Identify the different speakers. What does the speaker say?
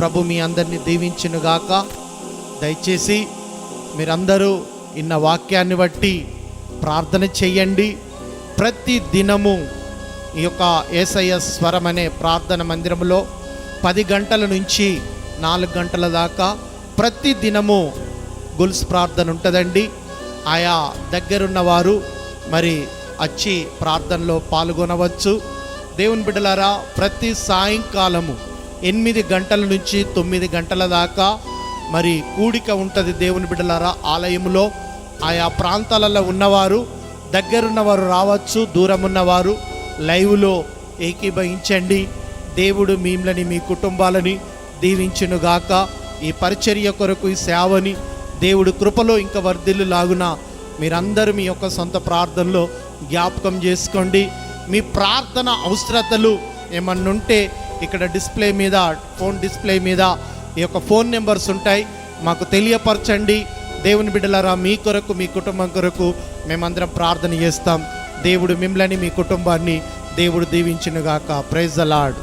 Speaker 1: ప్రభు మీ అందరినీ దీవించునుగాక. దయచేసి మీరందరూ ఇన్న వాక్యాన్ని బట్టి ప్రార్థన చేయండి. ప్రతి దినము ఈ యొక్క యేసయ్య స్వరం అనే ప్రార్థన మందిరంలో 10 గంటల నుంచి 4 గంటల దాకా ప్రతి దినము గుల్స్ ప్రార్థన ఉంటుందండి. ఆయా దగ్గరున్న వారు మరి వచ్చి ప్రార్థనలో పాల్గొనవచ్చు. దేవుని బిడ్డలారా, ప్రతి సాయంకాలము 8 గంటల నుంచి 9 గంటల దాకా మరి కూడిక ఉంటుంది. దేవుని బిడ్డలారా, ఆలయంలో ఆయా ప్రాంతాలలో ఉన్నవారు, దగ్గరున్నవారు రావచ్చు, దూరం ఉన్నవారు లైవ్లో ఏకీభవించండి. దేవుడు మిమ్మల్ని మీ కుటుంబాలని దీవించునుగాక. ఈ పరిచర్య కొరకు, ఈ సేవని దేవుడు కృపలో ఇంకా వర్ధిల్లు లాగున మీరందరూ మీ యొక్క సొంత ప్రార్థనలో జ్ఞాపకం చేసుకోండి. మీ ప్రార్థన అవసరతలు ఏమన్నుంటే ఇక్కడ డిస్ప్లే మీద, ఫోన్ డిస్ప్లే మీద ఈ యొక్క ఫోన్ నెంబర్స్ ఉంటాయి, మాకు తెలియపరచండి. దేవుని బిడ్డలారా, మీ కొరకు, మీ కుటుంబం కొరకు మేమందరం ప్రార్థన చేస్తాం. దేవుడు మిమ్మల్ని, మీ కుటుంబాన్ని దేవుడు దీవించునుగాక. Praise the lord.